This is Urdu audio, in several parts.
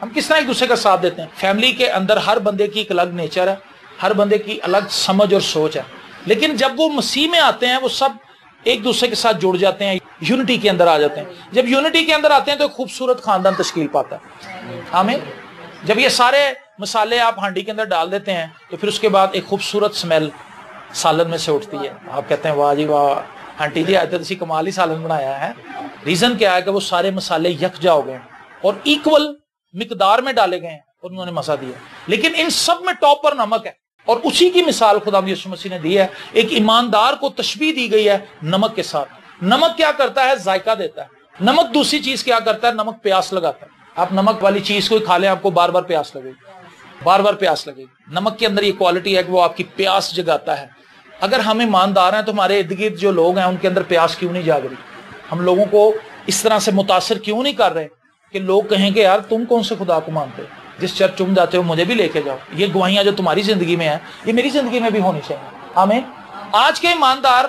ہم کس طرح ایک دوسرے کا ساتھ دیتے ہیں. فیملی کے اندر ہر بندے کی ایک الگ نیچر ہے, ہر بندے کی الگ سمجھ اور سوچ ہے, لیکن جب وہ مسیح میں آتے ہیں وہ سب ایک دوسرے کے ساتھ جڑ جاتے ہیں, یونٹی کے اندر آ جاتے ہیں. جب یونٹی کے اندر آتے ہیں تو ایک خوبصورت خاندان تشکیل پاتا ہے. آمین. جب یہ سارے مسالے آپ ہانڈی کے اندر ڈال دیتے ہیں تو پھر اس کے بعد ایک خوبصورت سمیل سالن میں سے اٹھتی ہے. آپ کہتے ہیں واہ جی واہ آنٹی جی آج تو اسی کمال ہی سالن بنایا ہے. ریزن کیا ہے کہ وہ سارے مسالے یکجا ہو گئے اور ایکول مقدار میں ڈالے گئے ہیں اور انہوں نے مزہ دیا. لیکن ان سب میں ٹاپ پر نمک ہے, اور اسی کی مثال خدا یسوع مسیح نے دی ہے. ایک ایماندار کو تشبیہ دی گئی ہے نمک کے ساتھ. نمک کیا کرتا ہے؟ ذائقہ دیتا ہے. نمک دوسری چیز کیا کرتا ہے؟ نمک پیاس لگاتا ہے. آپ نمک والی چیز کو کھا لیں آپ کو بار بار پیاس لگے گی, بار بار پیاس لگے گی. نمک کے اندر یہ کوالٹی ہے کہ وہ آپ کی پیاس جگاتا ہے. اگر ہم ایماندار ہیں تو ہمارے ارد گرد جو لوگ ہیں ان کے اندر پیاس کیوں نہیں جاگ رہی؟ ہم لوگوں کو اس طرح سے متاثر کیوں نہیں کر رہے کہ لوگ کہیں کہ یار تم کون سے خدا کو مانتے ہو, جس چرچ تم جاتے ہو مجھے بھی لے کے جاؤ. یہ گواہیاں جو تمہاری زندگی میں ہیں یہ میری زندگی میں بھی ہونی چاہیے. آمین. آج کے ایماندار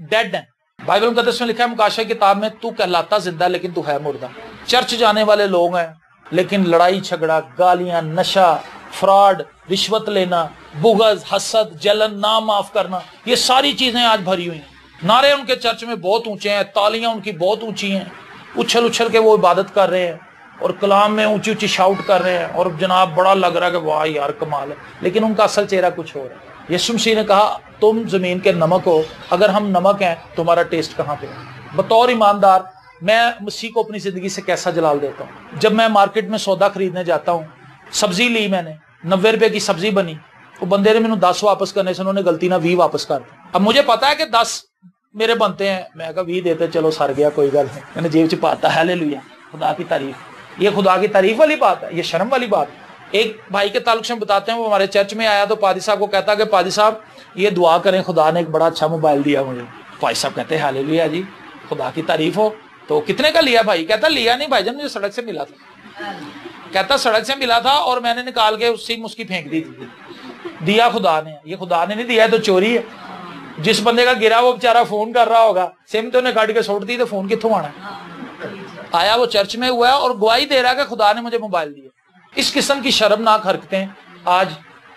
ڈیڈ ہیں. بائبل مقدس میں لکھا ہے مکاشفہ کی کتاب میں, تو کہلاتا زندہ لیکن تو ہے مردہ. چرچ جانے والے لوگ ہیں لیکن لڑائی جھگڑا, گالیاں, نشہ, فراڈ, رشوت لینا, بغض, حسد, جلن, نہ معاف کرنا, یہ ساری چیزیں آج بھری ہوئی ہیں. نعرے ان کے چرچ میں بہت اونچے ہیں, تالیاں ان کی بہت اونچی ہیں, اچھل اچھل کے وہ عبادت کر رہے ہیں اور کلام میں اونچی اونچی شاؤٹ کر رہے ہیں اور جناب بڑا لگ رہا ہے کہ واہ یار کمال ہے, لیکن ان کا اصل چہرہ کچھ اور ہے. یسوع مسیح نے کہا تم زمین کے نمک ہو, اگر ہم نمک ہیں تمہارا ٹیسٹ کہاں پہ؟ بطور ایماندار میں مسیح کو اپنی زندگی سے کیسا جلال دیتا ہوں؟ جب میں مارکیٹ میں سودا خریدنے جاتا ہوں, سبزی لی میں نے 90 روپے کی سبزی بنی, وہ بندے نے مجھے 10 واپس کرنے سے انہوں نے غلطی نہ 20 واپس کر دی. اب مجھے پتا ہے کہ 10 میرے بنتے ہیں, میں کہا 20 دیتے, چلو سر گیا کوئی گل نہیں, میں نے جیب چ پاتا. ہاللیلویا, خدا کی تعریف. یہ خدا کی تعریف والی بات ہے, یہ شرم والی بات. ایک بھائی کے تعلق سے بتاتے ہیں, وہ ہمارے چرچ میں آیا تو پادری صاحب کو کہتا کہ پادری صاحب یہ دعا کریں خدا نے ایک بڑا اچھا موبائل دیا مجھے. بھائی صاحب کہتے ہیں ہاللیلویا جی خدا کی تعریف ہو. تو کتنے کا لیا بھائی؟ کہتا لیا نہیں بھائی جان, مجھے سڑک سے ملا تھا. کہتا سڑک سے ملا تھا اور میں نے نکال کے اسی میں اس کی پھینک دی تھی. دیا خدا نے. یہ خدا نے نہیں دیا ہے تو چوری ہے. جس بندے کا گرا وہ بیچارہ فون کر رہا ہوگا, سم تو نے کاٹ کے سوٹ دی تو فون کتوں آنا ہے؟ آیا وہ چرچ میں ہوا ہے اور گواہی دے رہا ہے کہ خدا نے مجھے موبائل دیا. اس قسم کی شرمناک حرکتیں آج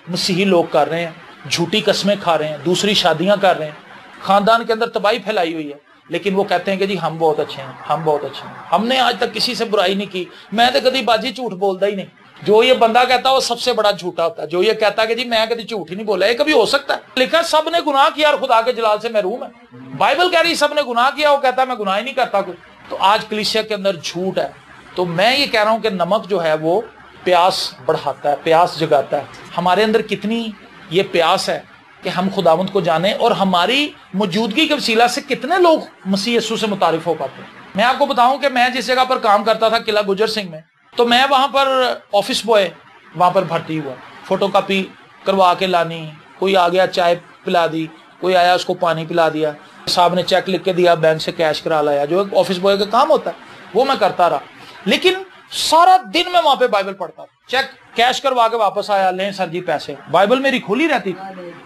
مسیحی لوگ کر رہے ہیں. جھوٹی قسمیں کھا رہے ہیں, دوسری شادیاں کر رہے ہیں, خاندان کے اندر تباہی پھیلائی ہوئی ہے. لیکن وہ کہتے ہیں کہ جی ہم بہت اچھے ہیں, ہم بہت اچھے ہیں, ہم نے آج تک کسی سے برائی نہیں کی. میں تو کبھی باجی جھوٹ بولتا ہی نہیں. جو یہ بندہ کہتا ہے وہ سب سے بڑا جھوٹا ہوتا ہے. جو یہ کہتا ہے کہ جی میں کبھی جھوٹ ہی نہیں بولا, یہ کبھی ہو سکتا ہے؟ لکھا سب نے گناہ کیا اور خدا کے جلال سے محروم ہے. بائبل کہہ رہی سب نے گناہ کیا, وہ کہتا ہے میں گناہ ہی نہیں کرتا کوئی. تو آج کلیسیا کے اندر جھوٹ ہے. تو میں یہ کہہ رہا ہوں کہ نمک جو ہے وہ پیاس بڑھاتا ہے, پیاس جگاتا ہے. ہمارے اندر کتنی یہ پیاس ہے کہ ہم خداوند کو جانیں, اور ہماری موجودگی کے وسیلہ سے کتنے لوگ مسیح یسوع سے متعارف ہو پاتے ہیں. میں آپ کو بتاؤں کہ میں جس جگہ پر کام کرتا تھا قلعہ گجر سنگھ میں, تو میں وہاں پر آفس بوائے وہاں پر بھرتی ہوا, فوٹو کاپی کروا کے لانی, کوئی آ گیا چائے پلا دی, کوئی آیا اس کو پانی پلا دیا, صاحب نے چیک لکھ کے دیا, بینک سے کیش کرا لایا, جو ایک آفس بوائے کا کام ہوتا ہے وہ میں کرتا رہا. لیکن سارا دن میں وہاں پہ بائبل پڑھتا, چیک کیش کروا کے واپس آیا, لیں سر جی پیسے. بائبل میری کھلی رہتی.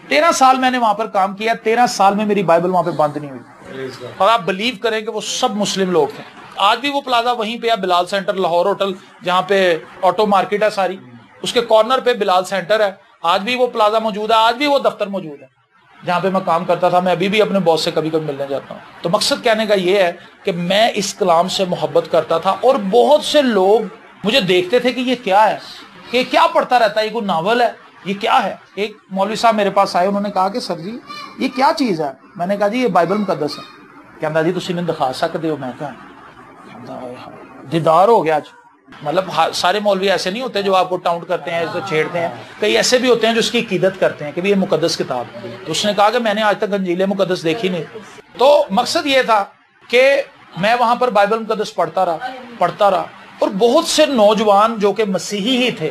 13 سال میں نے وہاں پر کام کیا, 13 سال میں میری بائبل وہاں پہ بند نہیں ہوئی. اور آپ بلیو کریں کہ وہ سب مسلم لوگ تھے. آج بھی وہ پلازا وہیں پہ ہے, بلال سینٹر, لاہور ہوٹل جہاں پہ آٹو مارکیٹ ہے ساری, اس کے کارنر پہ بلال سینٹر ہے. آج بھی وہ پلازا موجود ہے, آج بھی وہ دفتر موجود ہے جہاں پہ میں کام کرتا تھا. میں ابھی بھی اپنے باس سے کبھی کبھی ملنے جاتا ہوں. تو مقصد کہنے کا یہ ہے کہ میں اس کلام سے محبت کرتا تھا, اور بہت سے لوگ مجھے دیکھتے تھے کہ یہ کیا ہے, کہ کیا پڑھتا رہتا ہے, یہ کوئی ناول ہے, یہ کیا ہے. ایک مولوی صاحب میرے پاس آئے, انہوں نے کہا کہ سر جی یہ کیا چیز ہے؟ میں نے کہا جی یہ بائبل مقدس ہے. کہتا جی تسی نہیں دکھا سکتے ہو؟ میں کہا دیدار ہو گیا آج. مطلب سارے مولوی ایسے نہیں ہوتے جو آپ کو ٹاؤنٹ کرتے ہیں, اسے چھیڑتے ہیں. کئی ایسے بھی ہوتے ہیں جو اس کی عقیدت کرتے ہیں کہ یہ مقدس کتاب ہے. تو اس نے کہا کہ میں نے آج تک انجیل مقدس دیکھی نہیں. تو مقصد یہ تھا کہ میں وہاں پر بائبل مقدس پڑھتا رہا, اور بہت سے نوجوان جو کہ مسیحی ہی تھے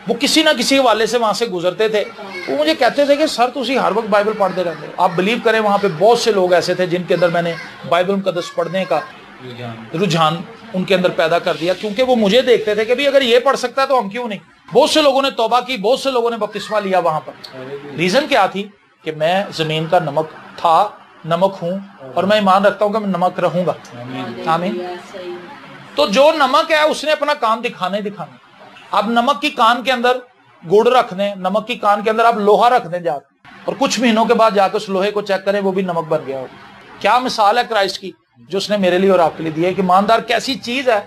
وہ کسی نہ کسی حوالے سے وہاں سے گزرتے تھے. وہ مجھے کہتے تھے کہ سر تسی ہر وقت بائبل پڑھتے رہتے ہو. آپ بلیو کریں وہاں پہ بہت سے لوگ ایسے تھے جن کے اندر میں نے بائبل مقدس پڑھنے کا رجحان ان کے اندر پیدا کر دیا, کیونکہ وہ مجھے دیکھتے تھے کہ بھی اگر یہ پڑھ سکتا ہے تو ہم کیوں نہیں. بہت سے لوگوں نے توبہ کی, بہت سے لوگوں نے بپتسمہ لیا وہاں پر. ریزن کیا تھی؟ کہ میں زمین کا نمک تھا, نمک ہوں, اور میں ایمان رکھتا ہوں کہ میں نمک رہوں گا. آمین. تو جو نمک ہے اس نے اپنا کام دکھانا ہی دکھانا. آپ نمک کی کان کے اندر گڑ رکھ دیں، نمک کی کان کے اندر آپ لوہا رکھ دیں جا کے، اور کچھ مہینوں کے بعد جا کے اس لوہے کو چیک کریں، وہ بھی نمک بن گیا ہو۔ کیا مثال ہے کرائسٹ کی جو اس نے میرے لیے اور آپ کے لیے دی ہے کہ ایماندار کیسی چیز ہے،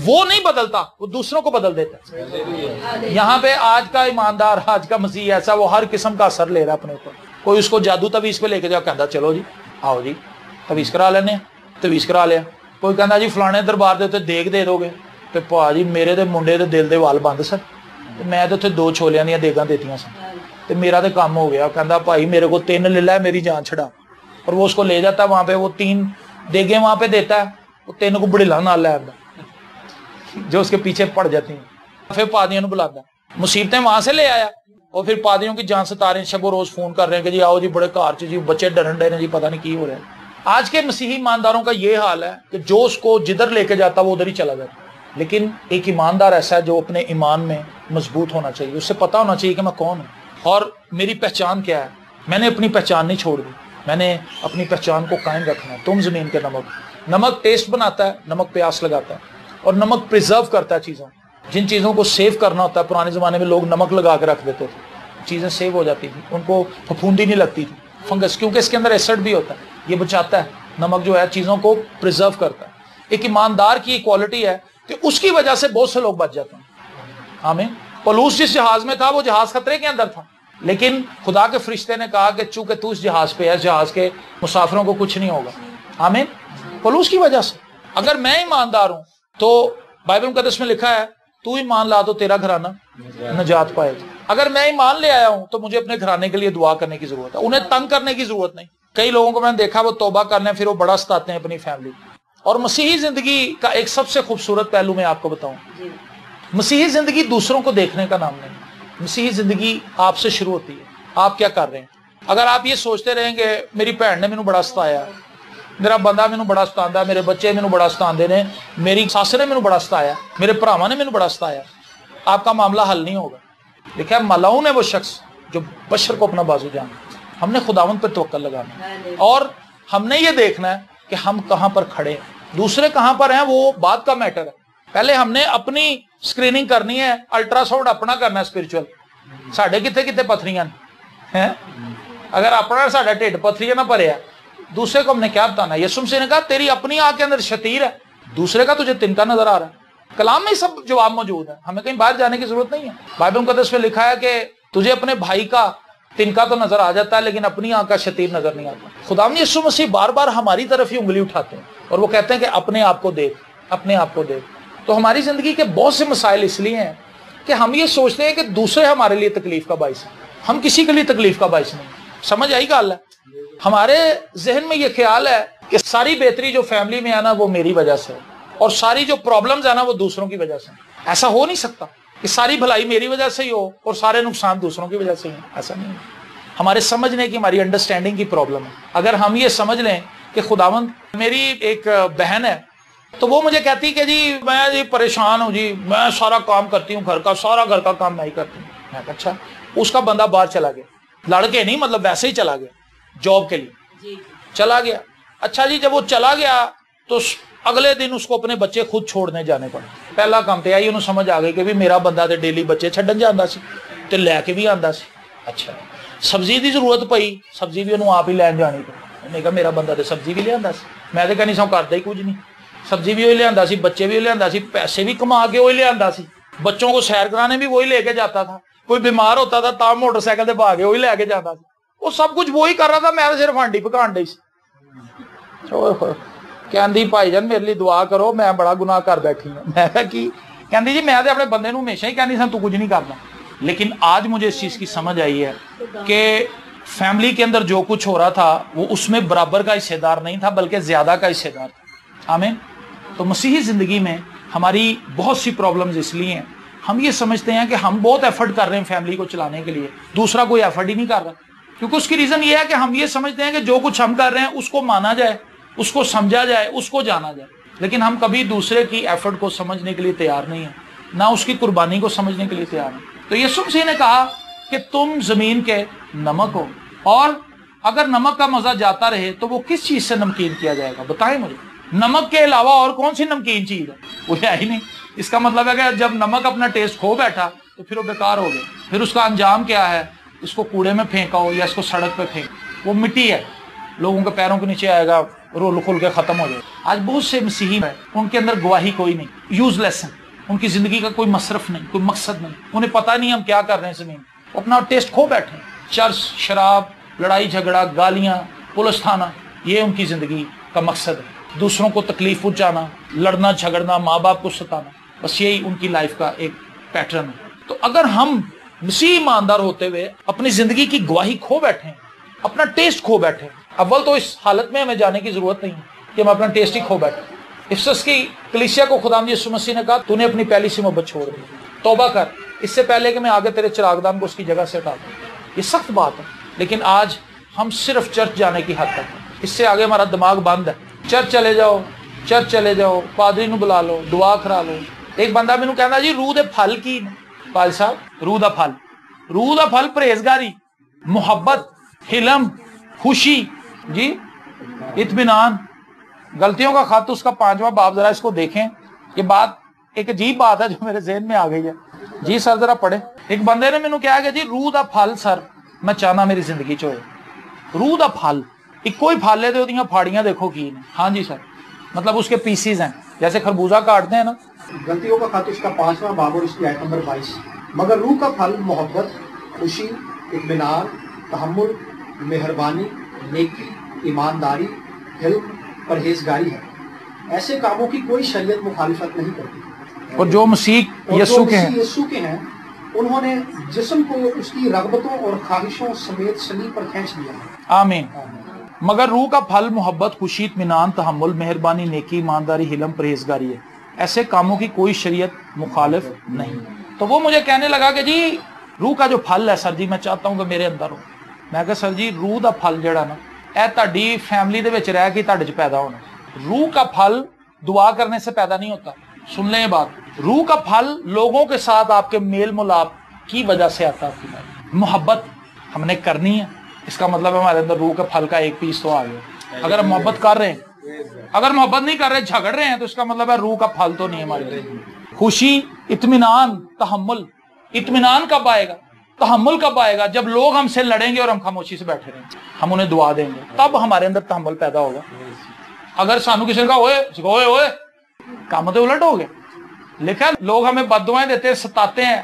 وہ نہیں بدلتا، وہ دوسروں کو بدل دیتا ہے۔ یہاں پہ آج کا ایماندار، آج کا مسیح ایسا، وہ ہر قسم کا اثر لے رہا ہے اپنے اوپر۔ کوئی اس کو جادو تویز پہ لے کے جا کہتا چلو جی آؤ جی تویز کرا لینے، تویز کرا لیا۔ کوئی کہتا جی فلانے دربار دے دیگ دے دو گے، تو پا جی میرے دے منڈے دے دل دے وال بند سن، میں تو اتنے 2 چھولیاں دیا دیگاں دیتیاں سن، تو میرا تو کام ہو گیا۔ کہتا بھائی میرے کو 3 لے لے میری جان چھڑا، اور وہ اس کو لے جاتا ہے وہاں پہ، وہ 3 دیگیں وہاں پہ دیتا ہے، وہ 3 کو بڑھلا نہ لے آتا جو اس کے پیچھے پڑ جاتی ہیں، پھر پادریوں نے بلاتا ہے، مصیبتیں وہاں سے لے آیا، اور پھر پادریوں کی جان ستا رہے ہیں، شب و روز فون کر رہے ہیں کہ جی آؤ جی بڑے کار جی بچے ڈرن ڈے جی پتہ نہیں کی ہو رہا ہے۔ آج کے مسیحی ایمانداروں کا یہ حال ہے کہ جو اس کو جدھر لے کے جاتا وہ ادھر ہی چلا جاتا، لیکن ایک ایماندار ایسا ہے جو اپنے ایمان میں مضبوط ہونا چاہیے، اس سے پتا ہونا چاہیے کہ میں کون ہوں اور میری پہچان کیا ہے۔ میں نے اپنی پہچان نہیں چھوڑ دی، میں نے اپنی پہچان کو قائم رکھنا ہے۔ تم زمین کے نمک، نمک ٹیسٹ بناتا ہے، نمک پیاس لگاتا ہے، اور نمک پریزرو کرتا ہے چیزوں، جن چیزوں کو سیو کرنا ہوتا ہے۔ پرانے زمانے میں لوگ نمک لگا کے رکھ دیتے تھے، چیزیں سیو ہو جاتی تھی، ان کو پھپھوندی نہیں لگتی تھی فنگس، کیونکہ اس کے اندر ایسڈ بھی ہوتا ہے، یہ بچاتا ہے۔ نمک جو ہے چیزوں کو پریزرو کرتا ہے۔ ایک ایماندار کی کوالٹی ہے کہ اس کی وجہ سے بہت سے لوگ بچ جاتے ہیں۔ آمین۔ پولوس جس جہاز میں تھا وہ جہاز خطرے کے اندر تھا، لیکن خدا کے فرشتے نے کہا کہ چونکہ تو اس جہاز پہ ہے، جہاز کے مسافروں کو کچھ نہیں ہوگا۔ آمین۔ پولوس کی وجہ سے۔ اگر میں ایماندار ہوں تو بائبل مقدس میں لکھا ہے تو ایمان لا تو تیرا گھرانہ نجات پائے گا۔ اگر میں ایمان لے آیا ہوں تو مجھے اپنے گھرانے کے لیے دعا کرنے کی ضرورت ہے، انہیں تنگ کرنے کی ضرورت نہیں۔ کئی لوگوں کو میں نے دیکھا وہ توبہ کر لیں پھر وہ بڑا ستاتے ہیں اپنی فیملی۔ اور مسیحی زندگی کا ایک سب سے خوبصورت پہلو میں آپ کو بتاؤں، مسیحی زندگی دوسروں کو دیکھنے کا نام نہیں، مسیحی زندگی آپ سے شروع ہوتی ہے۔ آپ کیا کر رہے ہیں؟ اگر آپ یہ سوچتے رہیں کہ میری بھن نے مینوں بڑا ستایا، میرا بندہ مینوں بڑا ستاندا، میرے بچے مینوں بڑا ستاندے نے، میری ساس نے مینوں بڑا ستایا، میرے بھراواں نے مینوں بڑا ستایا، آپ کا معاملہ حل نہیں ہوگا۔ دیکھیں ملعون ہے وہ شخص جو بشر کو اپنا بازو جانا۔ ہم نے خداوند پہ توکل لگانا ہے، اور ہم نے یہ دیکھنا ہے کہ ہم کہاں پر کھڑے ہیں، دوسرے کہاں پر ہیں وہ بعد کا میٹر ہے۔ پہلے ہم نے اپنی سکریننگ کرنی ہے، الٹرا ساؤنڈ اپنا کرنا ہے اسپرچل، ساڈے کتے کتے پتھریاں ہیں، اگر اپنا ساڈا ٹھڈ پتھریاں نہ بھریا دوسرے کو ہم نے کیا بتانا ہے؟ یسوع مسیح نے کہا تیری اپنی آنکھ کے اندر شتیر ہے، دوسرے کا تجھے تنکا نظر آ رہا ہے۔ کلام میں سب جواب موجود ہے، ہمیں کہیں باہر جانے کی ضرورت نہیں ہے۔ بائبل مقدس میں لکھا ہے کہ تجھے اپنے بھائی کا تنکا تو نظر آ جاتا ہے لیکن اپنی آنکھ کا شتیر نظر نہیں آتا۔ خداوند یسوع مسیح بار بار ہماری طرف ہی انگلی اٹھاتے ہیں اور وہ کہتے ہیں کہ اپنے آپ کو دیکھ، اپنے آپ کو دیکھ۔ تو ہماری زندگی کے بہت سے مسائل اس لیے ہیں کہ ہم یہ سوچتے ہیں کہ دوسرے ہمارے لیے تکلیف کا باعث ہے، ہم کسی کے لیے تکلیف کا باعث نہیں۔ سمجھ آئی گل ہے؟ ہمارے ذہن میں یہ خیال ہے کہ ساری بہتری جو فیملی میں ہے نا وہ میری وجہ سے ہے، اور ساری جو پرابلمز ہے نا وہ دوسروں کی وجہ سے۔ ایسا ہو نہیں سکتا کہ ساری بھلائی میری وجہ سے ہی ہو اور سارے نقصان دوسروں کی وجہ سے ہی ہیں، ایسا نہیں ہے۔ ہمارے سمجھنے کی، ہماری انڈرسٹینڈنگ کی پرابلم ہے۔ اگر ہم یہ سمجھ لیں کہ خداوند، میری ایک بہن ہے تو وہ مجھے کہتی کہ جی میں جی پریشان ہوں جی، میں سارا کام کرتی ہوں گھر کا، سارا گھر کا کام میں ہی کرتی ہوں۔ میں کہا اچھا، اس کا بندہ باہر چلا گیا، لڑکے نہیں مطلب ویسے ہی چلا گیا جاب کے لیے چلا گیا۔ اچھا جی جب وہ چلا گیا تو اگلے دن اس کو اپنے بچے خود چھوڑنے جانے پڑے۔ پہلا کام تو آئی انہوں سمجھ آ گئی کہ بھی میرا بندہ تو ڈیلی بچے چھڈن جانا سی تے لے کے بھی آندا سی۔ اچھا سبزی دی ضرورت پئی، سبزی بھی انہوں آپ ہی لین جانی پئی۔ انہیں کہا میرا بندہ تو سبزی بھی لے آندا سی، میں تو کہنی سا کردا ہی کچھ نہیں، سبزی بھی وہی لے آندا سی، بچے بھی لے آندا سی، پیسے بھی کما کے وہی لے آندا سی، بچوں کو سیر کرانے بھی وہی لے کے جاتا تھا، کوئی بیمار ہوتا تھا تا موٹر سائیکل سے بھاگے وہی لے کے جاتا تھا، وہ سب کچھ وہی کر رہا تھا، میں صرف ہانڈی پکان ڈئی سی۔ کہندی بھائی جان میرے لیے دعا کرو، میں بڑا گناہ کر بیٹھی ہوں۔ میں کہا کی؟ کہندی جی میں اپنے بندے نوں ہمیشہ ہی کہندی سا تو کچھ نہیں کرنا، لیکن آج مجھے اس چیز کی سمجھ آئی ہے کہ فیملی کے اندر جو کچھ ہو رہا تھا وہ اس میں برابر کا حصے دار نہیں تھا بلکہ زیادہ کا حصے دار تھا۔ آمین۔ تو مسیحی زندگی میں ہماری بہت سی پرابلمز اس لیے ہیں، ہم یہ سمجھتے ہیں کہ ہم بہت ایفرٹ کر رہے ہیں فیملی کو چلانے کے لیے، دوسرا کوئی ایفرٹ ہی نہیں کر رہا، کیونکہ اس کی ریزن یہ ہے کہ ہم یہ سمجھتے ہیں کہ جو کچھ ہم کر رہے ہیں اس کو مانا جائے، اس کو سمجھا جائے، اس کو جانا جائے، لیکن ہم کبھی دوسرے کی ایفرٹ کو سمجھنے کے لیے تیار نہیں ہیں، نہ اس کی قربانی کو سمجھنے کے لیے تیار ہیں۔ تو یسوع مسیح نے کہا کہ تم زمین کے نمک ہو، اور اگر نمک کا مزہ جاتا رہے تو وہ کس چیز سے نمکین کیا جائے گا؟ بتائیں مجھے، نمک کے علاوہ اور کون سی نمکین چیز ہے؟ وہ ہے ہی نہیں۔ اس کا مطلب ہے کہ جب نمک اپنا ٹیسٹ کھو بیٹھا تو پھر وہ بیکار ہو گیا. پھر اس کا انجام کیا ہے؟ اس کو کوڑے میں پھینکا ہو یا اس کو سڑک پہ پھینک، وہ مٹی ہے، لوگوں کے پیروں کے نیچے آئے گا، رول کھل کے ختم ہو جائے. آج بہت سے مسیحی ہیں، ان کے اندر گواہی کوئی نہیں، یوز لیس ہیں، ان کی زندگی کا کوئی مصرف نہیں، کوئی مقصد نہیں، انہیں پتہ نہیں ہم کیا کر رہے ہیں زمین، اپنا ٹیسٹ کھو بیٹھے ہیں. چرس، شراب، لڑائی جھگڑا، گالیاں، پولیس تھانہ، یہ ان کی زندگی کا مقصد ہے. دوسروں کو تکلیف پہنچانا، لڑنا جھگڑنا، ماں باپ کو ستانا، بس یہی ان کی لائف کا ایک پیٹرن ہے. تو اگر ہم مسیح ایماندار ہوتے ہوئے اپنی زندگی کی گواہی کھو بیٹھے ہیں، اپنا ٹیسٹ کھو بیٹھے ہیں، اول تو اس حالت میں ہمیں جانے کی ضرورت نہیں کہ ہم اپنا ٹیسٹ ہی کھو بیٹھے. افسس کی کلیسیا کو خداوند یسوع مسیح نے کہا تو نے اپنی پہلی سی محبت چھوڑ دی، توبہ کر اس سے پہلے کہ میں آگے تیرے چراغدان کو اس کی جگہ سے ہٹا دوں. یہ سخت بات ہے، لیکن آج ہم صرف چرچ جانے کی حد تک ہیں، اس سے آگے ہمارا دماغ بند ہے. چرچ چلے جاؤ، چرچ چلے جاؤ، پادری نو بلا لو، دعا کرا لو. ایک بندہ مینوں کہندا جی روح دے پھل کی نے؟ پال صاحب روح دا پھل، روح دا پھل پرہیزگاری، محبت، حلم، خوشی، جی اطمینان. غلطیوں کا خط اس کا 5واں باب، ذرا اس کو دیکھیں. یہ بات ایک عجیب بات ہے جو میرے ذہن میں آ گئی ہے. جی سر ذرا پڑھیں. ایک بندے نے مینوں کہا کہ جی روح دا پھل سر میں چاہنا میری زندگی چ ہوئے. روح دا پھل ایک کوئی پھل ہے تو دیاں پھاڑیاں دیکھو کی نے. ہاں جی سر، مطلب اس کے پیسز ہیں جیسے خربوزہ کاٹتے ہیں نا. غلطیوں کا خط اس کا 5واں باب اور اس کی آیت نمبر 22. مگر روح کا پھل محبت، خوشی، اطمینان، تحمل، مہربانی، نیکی، ایمانداری، حلم، پرہیزگاری ہے. ایسے کاموں کی کوئی شریعت مخالفت نہیں کرتی. اور جو مسیح یسوع کے ہیں انہوں نے جسم کو اس کی رغبتوں اور خواہشوں سمیت صلیب پر کھینچ لیا ہے. آمین. مگر روح کا پھل محبت، خوشی، اطمینان، تحمل، مہربانی، نیکی، ایمانداری، حلم، پرہیزگاری ہے. ایسے کاموں کی کوئی شریعت مخالف نہیں. تو وہ مجھے کہنے لگا کہ جی روح کا جو پھل ہے سر جی میں چاہتا ہوں کہ میرے اندر ہو. میں کہا سر جی روح دا پھل جڑا نا اے تہاڈی فیملی دے وچ رہ کے تہاڈے چ پیدا ہونا. روح کا پھل دعا کرنے سے پیدا نہیں ہوتا. سن لیں یہ بات، روح کا پھل لوگوں کے ساتھ آپ کے میل ملاپ کی وجہ سے آتا ہے. محبت ہم نے کرنی ہے، اس کا مطلب ہمارے اندر روح کا پھل کا ایک پیس تو آ گیا. اگر ہم محبت کر رہے ہیں، اگر محبت نہیں کر رہے جھگڑ رہے ہیں تو اس کا مطلب ہے روح کا پھل تو نہیں ہمارے اندر. خوشی، اطمینان، تحمل. اطمینان کب آئے گا، تحمل کب آئے گا؟ جب لوگ ہم سے لڑیں گے اور ہم خاموشی سے بیٹھے رہیں گے، ہم انہیں دعا دیں گے، تب ہمارے اندر تحمل پیدا ہوگا. اگر سانو کسی نے کہا اوئے اوئے کام تو الٹ ہو گیا. لکھا لوگ ہمیں بد دعائیں دیتے ہیں، ستاتے ہیں،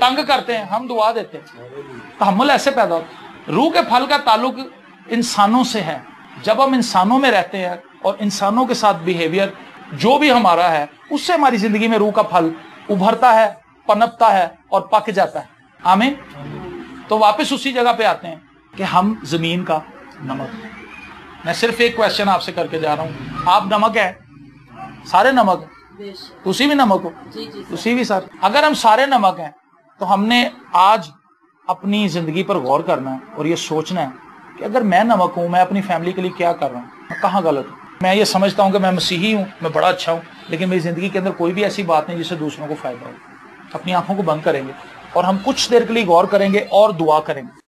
تنگ کرتے ہیں، ہم دعا دیتے ہیں. تحمل ایسے پیدا ہوتا. روح کے پھل کا تعلق انسانوں سے ہے. جب ہم انسانوں میں رہتے ہیں اور انسانوں کے ساتھ بیہیویئر جو بھی ہمارا ہے اس سے ہماری زندگی میں روح کا پھل ابھرتا ہے، پنپتا ہے اور پک جاتا ہے. آمین. تو واپس اسی جگہ پہ آتے ہیں کہ ہم زمین کا نمک ہیں. میں صرف ایک کویسچن آپ سے کر کے جا رہا ہوں، آپ نمک ہیں؟ سارے نمک ہیں؟ تسی بھی نمک ہو؟ تسی بھی سر. اگر ہم سارے نمک ہیں تو ہم نے آج اپنی زندگی پر غور کرنا ہے اور یہ سوچنا ہے کہ اگر میں نمک ہوں، میں اپنی فیملی کے لیے کیا کر رہا ہوں، میں کہاں غلط ہوں. میں یہ سمجھتا ہوں کہ میں مسیحی ہوں، میں بڑا اچھا ہوں، لیکن میری زندگی کے اندر کوئی بھی ایسی بات نہیں جس سے دوسروں کو فائدہ ہو. اپنی آنکھوں کو بند کریں گے اور ہم کچھ دیر کے لیے غور کریں گے اور دعا کریں گے.